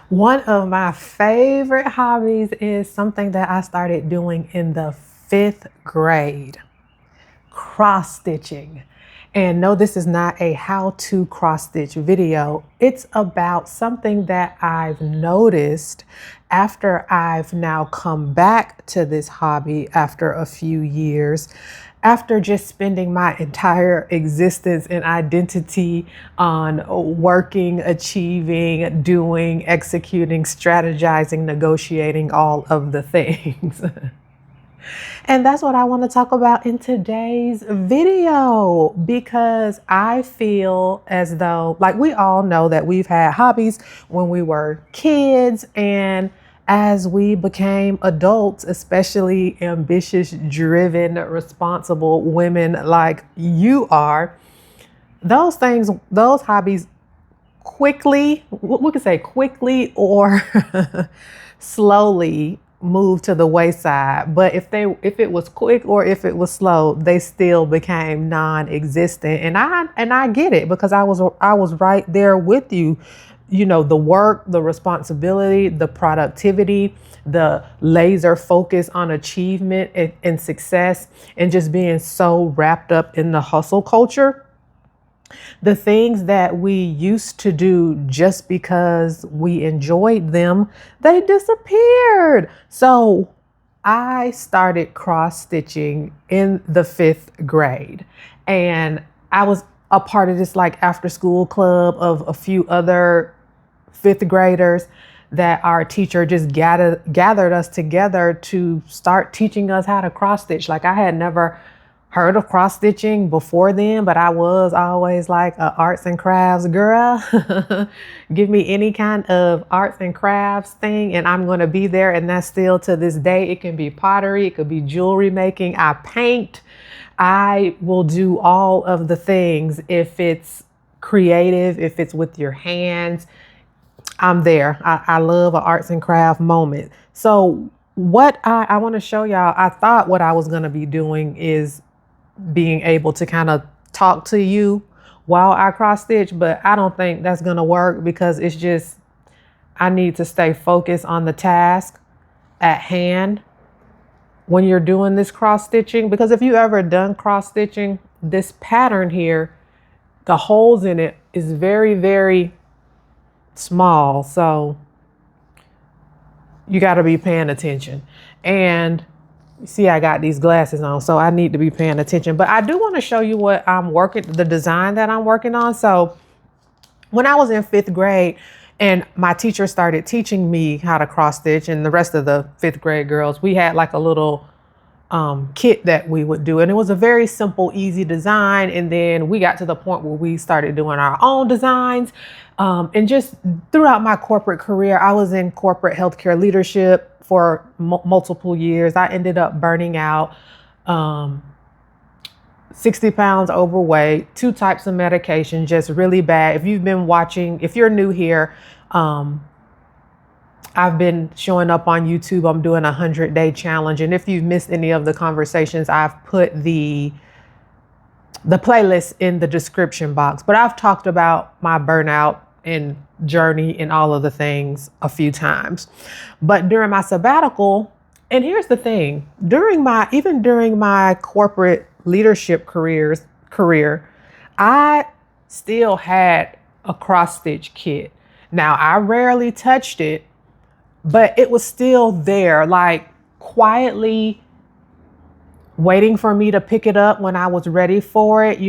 One of my favorite hobbies is something that I started doing in the fifth grade, cross stitching. And no, this is not a how to cross stitch video. It's about something that I've noticed after I've now come back to this hobby after a few years, after just spending my entire existence and identity on working, achieving, doing, executing, strategizing, negotiating, all of the things. And that's what I want to talk about in today's video because I feel as though, like, we all know that we've had hobbies when we were kids, and as we became adults, especially ambitious, driven, responsible women like you are, those things, those hobbies quickly, we could say quickly or slowly move to the wayside. But if it was quick or if it was slow, they still became non-existent. And I get it because I was right there with you. You know, the work, the responsibility, the productivity, the laser focus on achievement and success, and just being so wrapped up in the hustle culture, the things that we used to do just because we enjoyed them, they disappeared. So I started cross stitching in the fifth grade. And I was a part of this like after school club of a few other fifth graders that our teacher just gathered us together to start teaching us how to cross stitch. Like, I had never heard of cross stitching before then, but I was always like a arts and crafts girl. Give me any kind of arts and crafts thing and I'm going to be there. And that's still to this day. It can be pottery, it could be jewelry making. I paint. I will do all of the things. If it's creative, if it's with your hands, I'm there. I love an arts and craft moment. So what I want to show y'all, I thought what I was going to be doing is being able to kind of talk to you while I cross stitch, but I don't think that's going to work because it's just, I need to stay focused on the task at hand when you're doing this cross stitching. Because if you ever done cross stitching, this pattern here, the holes in it is very, very small. So you got to be paying attention. And see, I got these glasses on, so I need to be paying attention. But I do want to show you what I'm working, the design that I'm working on. So when I was in fifth grade and my teacher started teaching me how to cross stitch, and the rest of the fifth grade girls, we had like a little kit that we would do. And it was a very simple, easy design. And then we got to the point where we started doing our own designs. And just throughout my corporate career, I was in corporate healthcare leadership for multiple years. I ended up burning out, 60 pounds overweight, 2 types of medication, just really bad. If you've been watching, if you're new here, I've been showing up on YouTube. I'm doing a 100-day challenge. And if you've missed any of the conversations, I've put the playlist in the description box. But I've talked about my burnout and journey and all of the things a few times. But during my sabbatical, and here's the thing, even during my corporate leadership career, I still had a cross stitch kit. Now, I rarely touched it, but it was still there, like quietly waiting for me to pick it up when I was ready for it,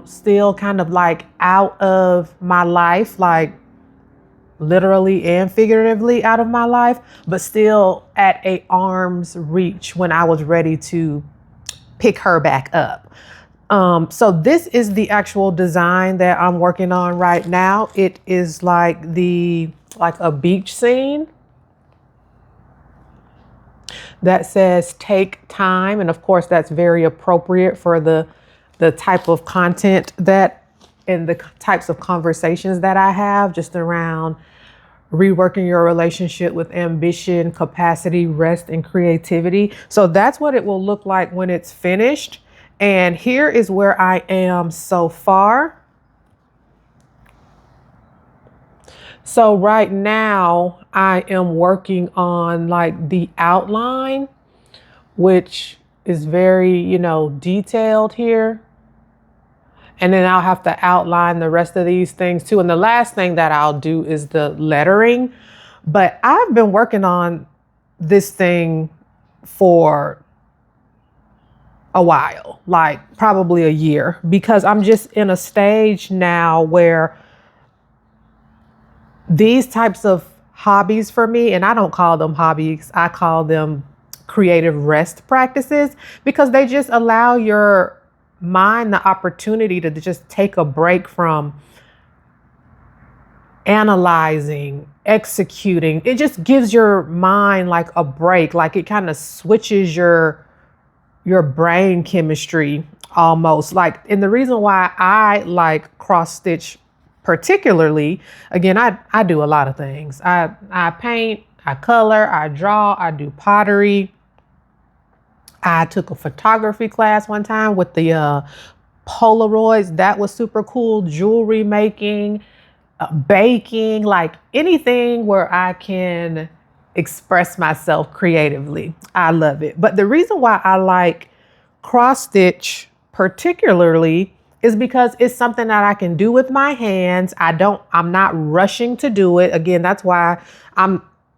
still kind of like out of my life, like literally and figuratively out of my life, but still at a arm's reach when I was ready to pick her back up. So this is the actual design that I'm working on right now. It is like a beach scene that says take time. And of course, that's very appropriate for the type of content and the types of conversations that I have just around reworking your relationship with ambition, capacity, rest, and creativity. So that's what it will look like when it's finished. And here is where I am so far. So right now I am working on like the outline, which is very, detailed here. And then I'll have to outline the rest of these things too. And the last thing that I'll do is the lettering. But I've been working on this thing for a while, like probably a year, because I'm just in a stage now where these types of hobbies for me, and I don't call them hobbies, I call them creative rest practices, because they just allow your mind the opportunity to just take a break from analyzing, executing. It just gives your mind like a break, like it kind of switches your brain chemistry almost. Like, and the reason why I like cross stitch particularly, again, I do a lot of things. I paint, I color, I draw, I do pottery. I took a photography class one time with the Polaroids. That was super cool. Jewelry making, baking, like anything where I can express myself creatively. I love it. But the reason why I like cross stitch particularly is because it's something that I can do with my hands. I'm not rushing to do it. Again, that's why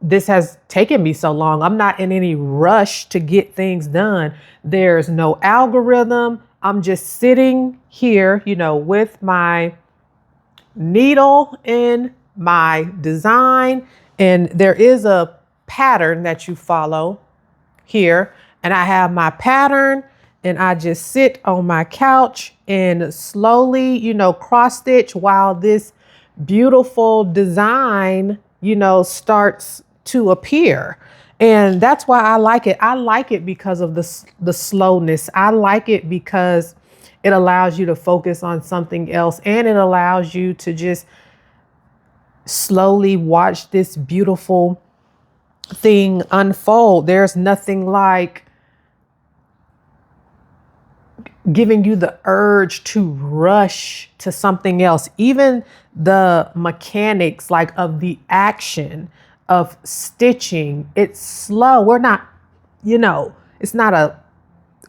this has taken me so long. I'm not in any rush to get things done. There's no algorithm. I'm just sitting here, with my needle in my design, and there is a pattern that you follow here, and I have my pattern, and I just sit on my couch and slowly, cross stitch while this beautiful design, starts to appear. And that's why I like it. I like it because of the slowness. I like it because it allows you to focus on something else, and it allows you to just slowly watch this beautiful thing unfold. There's nothing like giving you the urge to rush to something else. Even the mechanics, like of the action of stitching, it's slow. We're not, it's not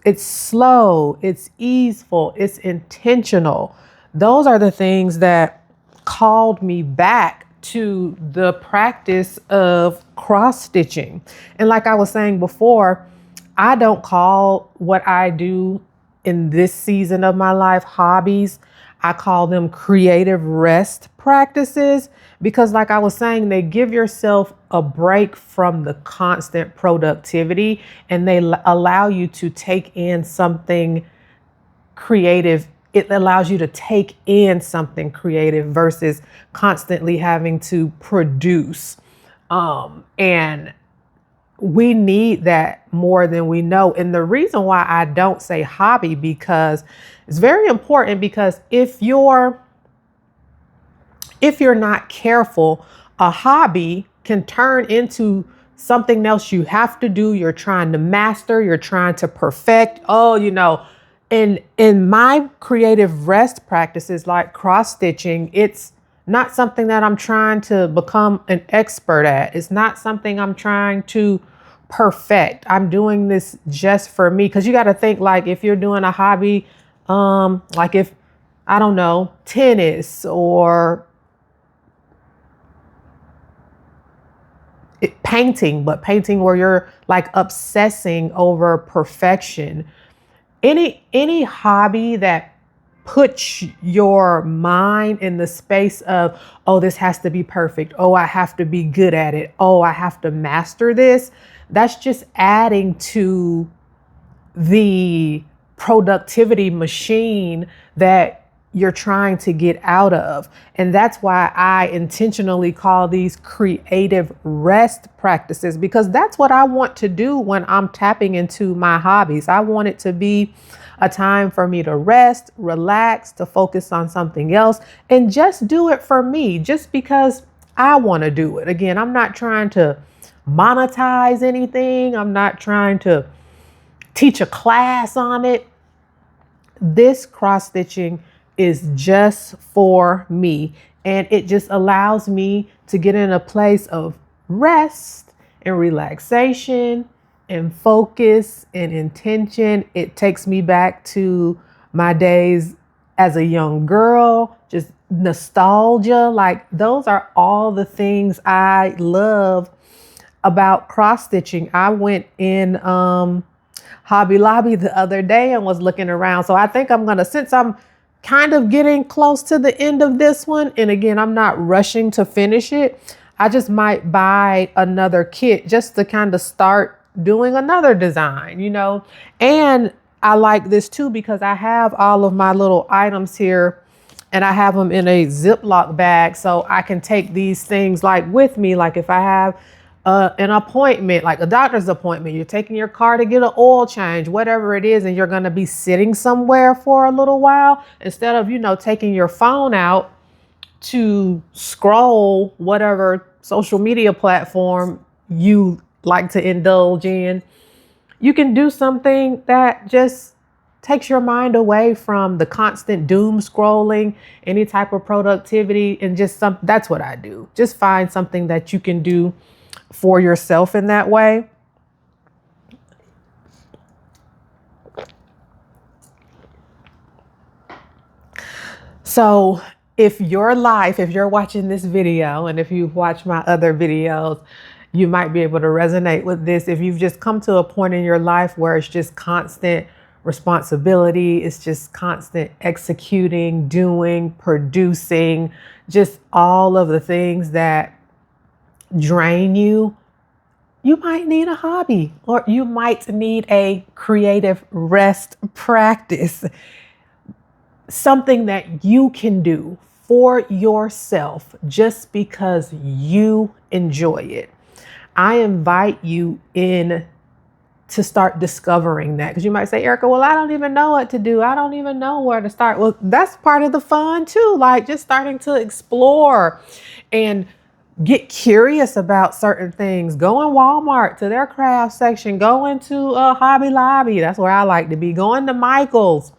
it's slow, it's easeful, it's intentional. Those are the things that called me back to the practice of cross stitching. And like I was saying before, I don't call what I do in this season of my life hobbies. I call them creative rest practices, because like I was saying, they give yourself a break from the constant productivity, and they allow you to take in something creative. It allows you to take in something creative versus constantly having to produce. And we need that more than we know. And the reason why I don't say hobby, because it's very important, because if you're not careful, a hobby can turn into something else you have to do. You're trying to master, you're trying to perfect. In my creative rest practices like cross stitching, it's not something that I'm trying to become an expert at. It's not something I'm trying to perfect. I'm doing this just for me. Because you got to think, like, if you're doing a hobby, like if, I don't know, tennis or painting, but painting where you're like obsessing over perfection. Any hobby that puts your mind in the space of, oh, this has to be perfect. Oh, I have to be good at it. Oh, I have to master this. That's just adding to the productivity machine that you're trying to get out of. And that's why I intentionally call these creative rest practices, because that's what I want to do when I'm tapping into my hobbies. I want it to be a time for me to rest, relax, to focus on something else, and just do it for me, just because I want to do it. Again, I'm not trying to monetize anything. I'm not trying to teach a class on it. This cross stitching is just for me, and it just allows me to get in a place of rest and relaxation and focus and intention. It takes me back to my days as a young girl, just nostalgia. Like, those are all the things I love about cross stitching. I went in Hobby Lobby the other day and was looking around. So I think I'm gonna, since I'm kind of getting close to the end of this one, and again, I'm not rushing to finish it, I just might buy another kit just to kind of start doing another design, you know. And I like this too because I have all of my little items here and I have them in a Ziploc bag, so I can take these things like with me. Like if I have an appointment, like a doctor's appointment, you're taking your car to get an oil change, whatever it is, and you're going to be sitting somewhere for a little while, instead of, you know, taking your phone out to scroll whatever social media platform you like to indulge in, you can do something that just takes your mind away from the constant doom scrolling, any type of productivity, and just that's what I do. Just find something that you can do for yourself in that way. So if you're watching this video, and if you've watched my other videos, you might be able to resonate with this. If you've just come to a point in your life where it's just constant responsibility, it's just constant executing, doing, producing, just all of the things that drain you, you might need a hobby, or you might need a creative rest practice, something that you can do for yourself just because you enjoy it. I invite you in to start discovering that, because you might say, Erica, well, I don't even know what to do. I don't even know where to start. Well, that's part of the fun too. Like just starting to explore and get curious about certain things. Go in Walmart to their craft section. Go into Hobby Lobby. That's where I like to be. Go into Michael's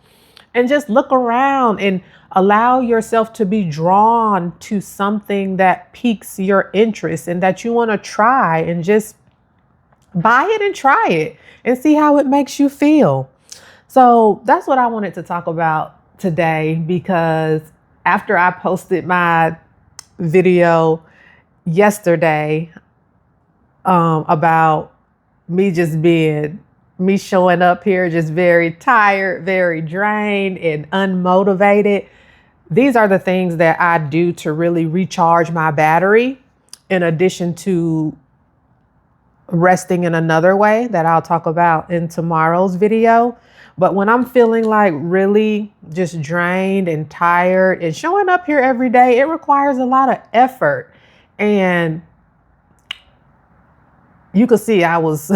and just look around and allow yourself to be drawn to something that piques your interest and that you want to try, and just buy it and try it and see how it makes you feel. So that's what I wanted to talk about today, because after I posted my video yesterday about me showing up here just very tired, very drained and unmotivated, these are the things that I do to really recharge my battery, in addition to resting in another way that I'll talk about in tomorrow's video. But when I'm feeling like really just drained and tired, and showing up here every day, it requires a lot of effort. And you could see I was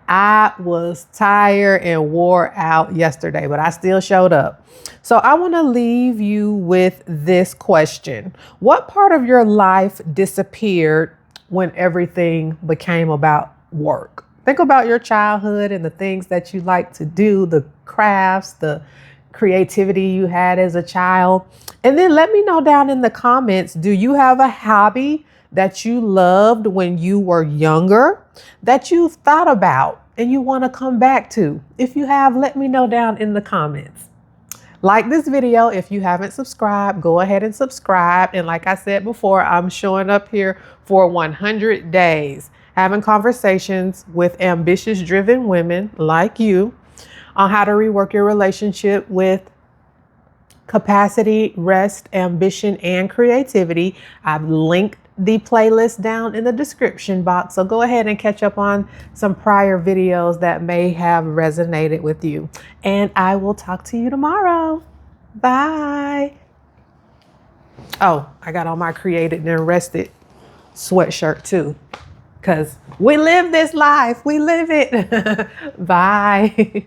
I was tired and wore out yesterday, but I still showed up. So I want to leave you with this question. What part of your life disappeared when everything became about work? Think about your childhood and the things that you like to do, the crafts, the creativity you had as a child. And then let me know down in the comments, do you have a hobby that you loved when you were younger that you've thought about and you want to come back to? If you have, let me know down in the comments. Like this video. If you haven't subscribed, go ahead and subscribe. And like I said before, I'm showing up here for 100 days, having conversations with ambitious, driven women like you on how to rework your relationship with capacity, rest, ambition, and creativity. I've linked the playlist down in the description box, so go ahead and catch up on some prior videos that may have resonated with you. And I will talk to you tomorrow. Bye. Oh, I got on my created and rested sweatshirt too, because we live this life. We live it. Bye.